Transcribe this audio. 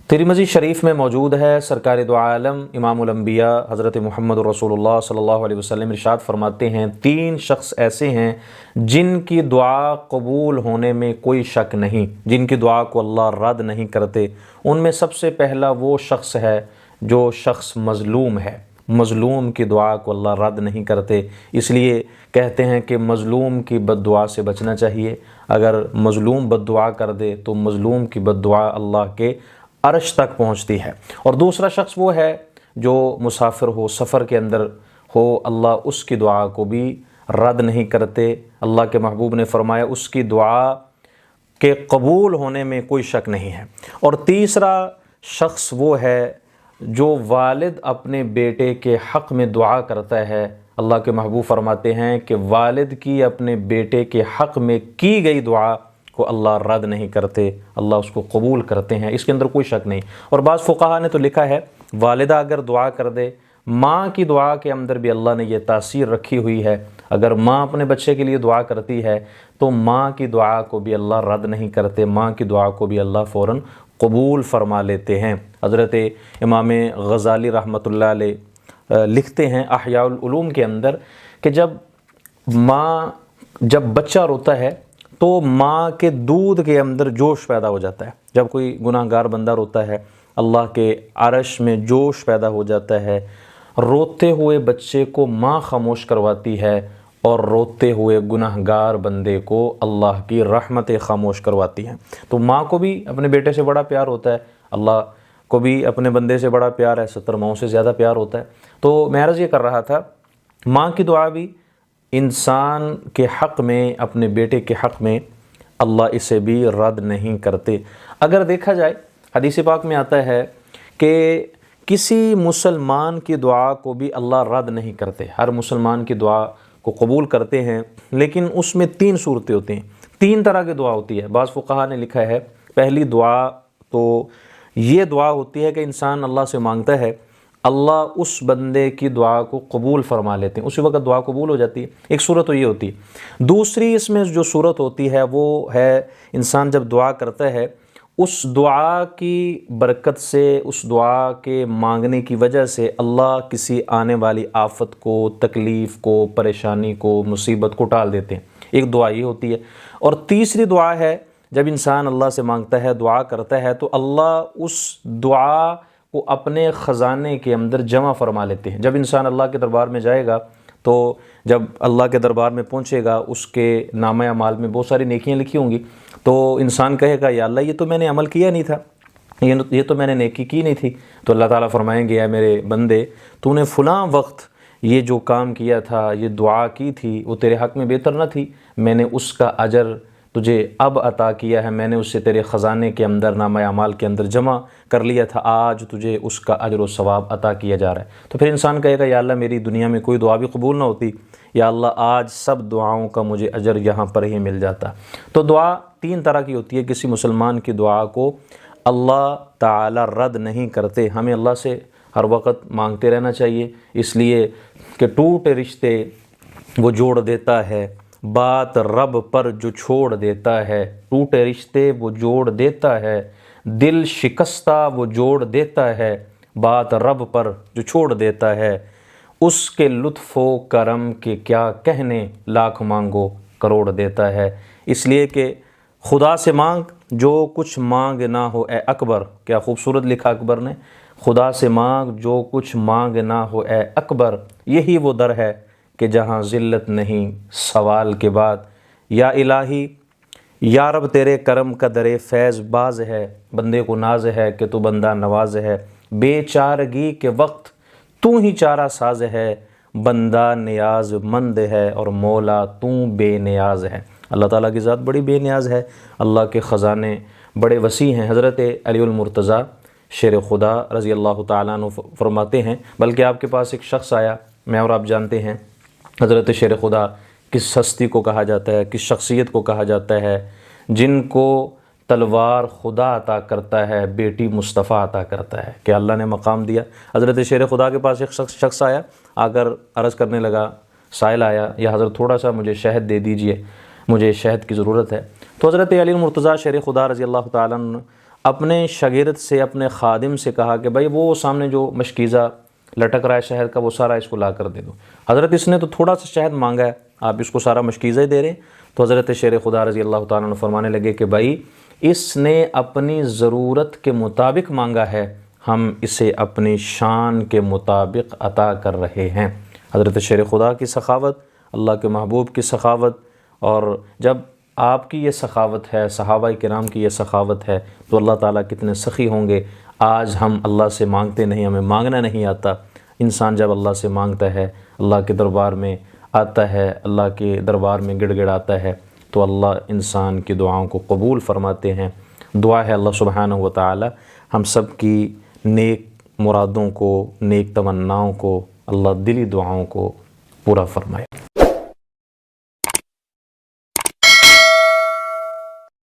ترمذی شریف میں موجود ہے، سرکار دو عالم امام الانبیاء حضرت محمد رسول اللہ صلی اللہ علیہ وسلم ارشاد فرماتے ہیں، 3 شخص ایسے ہیں جن کی دعا قبول ہونے میں کوئی شک نہیں، جن کی دعا کو اللہ رد نہیں کرتے۔ ان میں سب سے پہلا وہ شخص ہے جو شخص مظلوم ہے۔ مظلوم کی دعا کو اللہ رد نہیں کرتے، اس لیے کہتے ہیں کہ مظلوم کی بد دعا سے بچنا چاہیے۔ اگر مظلوم بد دعا کر دے تو مظلوم کی بد دعا اللہ کے عرش تک پہنچتی ہے۔ اور دوسرا شخص وہ ہے جو مسافر ہو، سفر کے اندر ہو، اللہ اس کی دعا کو بھی رد نہیں کرتے۔ اللہ کے محبوب نے فرمایا اس کی دعا کے قبول ہونے میں کوئی شک نہیں ہے۔ اور تیسرا شخص وہ ہے جو والد اپنے بیٹے کے حق میں دعا کرتا ہے۔ اللہ کے محبوب فرماتے ہیں کہ والد کی اپنے بیٹے کے حق میں کی گئی دعا کو اللہ رد نہیں کرتے، اللہ اس کو قبول کرتے ہیں، اس کے اندر کوئی شک نہیں۔ اور بعض فقہا نے تو لکھا ہے والدہ اگر دعا کر دے، ماں کی دعا کے اندر بھی اللہ نے یہ تاثیر رکھی ہوئی ہے، اگر ماں اپنے بچے کے لیے دعا کرتی ہے تو ماں کی دعا کو بھی اللہ رد نہیں کرتے، ماں کی دعا کو بھی اللہ فوراً قبول فرما لیتے ہیں۔ حضرت امام غزالی رحمۃ اللہ علیہ لکھتے ہیں احیاء العلوم کے اندر کہ جب بچہ روتا ہے تو ماں کے دودھ کے اندر جوش پیدا ہو جاتا ہے۔ جب کوئی گناہ گار بندہ روتا ہے، اللہ کے عرش میں جوش پیدا ہو جاتا ہے۔ روتے ہوئے بچے کو ماں خاموش کرواتی ہے اور روتے ہوئے گناہ گار بندے کو اللہ کی رحمتیں خاموش کرواتی ہیں۔ تو ماں کو بھی اپنے بیٹے سے بڑا پیار ہوتا ہے، اللہ کو بھی اپنے بندے سے بڑا پیار ہے، 70 ماؤں سے زیادہ پیار ہوتا ہے۔ تو میں عرض یہ کر رہا تھا، ماں کی دعا بھی انسان کے حق میں، اپنے بیٹے کے حق میں اللہ اسے بھی رد نہیں کرتے۔ اگر دیکھا جائے حدیث پاک میں آتا ہے کہ کسی مسلمان کی دعا کو بھی اللہ رد نہیں کرتے، ہر مسلمان کی دعا کو قبول کرتے ہیں، لیکن اس میں 3 صورتیں ہوتی ہیں، 3 طرح کی دعا ہوتی ہے۔ بعض فقہا نے لکھا ہے پہلی دعا تو یہ دعا ہوتی ہے کہ انسان اللہ سے مانگتا ہے، اللہ اس بندے کی دعا کو قبول فرما لیتے ہیں، اسی وقت دعا قبول ہو جاتی ہے۔ ایک صورت تو یہ ہوتی ہے۔ دوسری اس میں جو صورت ہوتی ہے وہ ہے انسان جب دعا کرتا ہے، اس دعا کی برکت سے، اس دعا کے مانگنے کی وجہ سے اللہ کسی آنے والی آفت کو، تکلیف کو، پریشانی کو، مصیبت کو ٹال دیتے ہیں۔ ایک دعا یہ ہوتی ہے۔ اور تیسری دعا ہے جب انسان اللہ سے مانگتا ہے، دعا کرتا ہے تو اللہ اس دعا کو اپنے خزانے کے اندر جمع فرما لیتے ہیں۔ جب انسان اللہ کے دربار میں جائے گا تو جب اللہ کے دربار میں پہنچے گا، اس کے نامہ اعمال میں بہت ساری نیکیاں لکھی ہوں گی، تو انسان کہے گا یا اللہ یہ تو میں نے عمل کیا نہیں تھا، یہ تو میں نے نیکی کی نہیں تھی۔ تو اللہ تعالیٰ فرمائیں گے اے میرے بندے، تو نے فلاں وقت یہ جو کام کیا تھا، یہ دعا کی تھی، وہ تیرے حق میں بہتر نہ تھی، میں نے اس کا اجر تجھے اب عطا کیا ہے، میں نے اسے تیرے خزانے کے اندر، نامہ اعمال کے اندر جمع کر لیا تھا، آج تجھے اس کا اجر و ثواب عطا کیا جا رہا ہے۔ تو پھر انسان کہے گا یا اللہ میری دنیا میں کوئی دعا بھی قبول نہ ہوتی، یا اللہ آج سب دعاؤں کا مجھے اجر یہاں پر ہی مل جاتا۔ تو دعا 3 طرح کی ہوتی ہے، کسی مسلمان کی دعا کو اللہ تعالی رد نہیں کرتے۔ ہمیں اللہ سے ہر وقت مانگتے رہنا چاہیے، اس لیے کہ ٹوٹے رشتے وہ جوڑ دیتا ہے، بات رب پر جو چھوڑ دیتا ہے، ٹوٹے رشتے وہ جوڑ دیتا ہے، دل شکستہ وہ جوڑ دیتا ہے، بات رب پر جو چھوڑ دیتا ہے، اس کے لطف و کرم کے کیا کہنے، لاکھ مانگو کروڑ دیتا ہے۔ اس لیے کہ خدا سے مانگ جو کچھ مانگ نہ ہو اے اکبر، کیا خوبصورت لکھا اکبر نے، خدا سے مانگ جو کچھ مانگ نہ ہو اے اکبر، یہی وہ در ہے کہ جہاں ذلت نہیں سوال کے بعد، یا الہی یا رب تیرے کرم کا در فیض باز ہے، بندے کو ناز ہے کہ تو بندہ نواز ہے، بے چارگی کے وقت تو ہی چارہ ساز ہے، بندہ نیاز مند ہے اور مولا تو بے نیاز ہے۔ اللہ تعالیٰ کی ذات بڑی بے نیاز ہے، اللہ کے خزانے بڑے وسیع ہیں۔ حضرت علی المرتضیٰ شیر خدا رضی اللہ تعالیٰ عنہ فرماتے ہیں، بلکہ آپ کے پاس ایک شخص آیا، میں اور آپ جانتے ہیں حضرت شیر خدا کس ہستی کو کہا جاتا ہے، کس شخصیت کو کہا جاتا ہے، جن کو تلوار خدا عطا کرتا ہے، بیٹی مصطفیٰ عطا کرتا ہے، کہ اللہ نے مقام دیا۔ حضرت شیر خدا کے پاس ایک شخص آیا، آ کر عرض کرنے لگا، سائل آیا، یا حضرت تھوڑا سا مجھے شہد دے دیجئے، مجھے شہد کی ضرورت ہے۔ تو حضرت علی المرتضیٰ شیر خدا رضی اللہ تعالیٰ عنہ اپنے شاگرد سے، اپنے خادم سے کہا کہ بھائی وہ سامنے جو مشکیزہ لٹک رہا ہے شہد کا وہ سارا اس کو لا کر دے دو۔ حضرت اس نے تو تھوڑا سا شہد مانگا ہے، آپ اس کو سارا مشکیزہ ہی دے رہے ہیں۔ تو حضرت شیر خدا رضی اللہ تعالیٰ عنہ فرمانے لگے کہ بھائی اس نے اپنی ضرورت کے مطابق مانگا ہے، ہم اسے اپنی شان کے مطابق عطا کر رہے ہیں۔ حضرت شیر خدا کی سخاوت، اللہ کے محبوب کی سخاوت، اور جب آپ کی یہ سخاوت ہے، صحابہ کرام کی یہ سخاوت ہے، تو اللہ تعالیٰ کتنے سخی ہوں گے۔ آج ہم اللہ سے مانگتے نہیں، ہمیں مانگنا نہیں آتا۔ انسان جب اللہ سے مانگتا ہے، اللہ کے دربار میں آتا ہے، اللہ کے دربار میں گڑ گڑاتا ہے، تو اللہ انسان کی دعاؤں کو قبول فرماتے ہیں۔ دعا ہے اللہ سبحانہ و تعالی ہم سب کی نیک مرادوں کو، نیک تمناؤں کو، اللہ دلی دعاؤں کو پورا فرمائے۔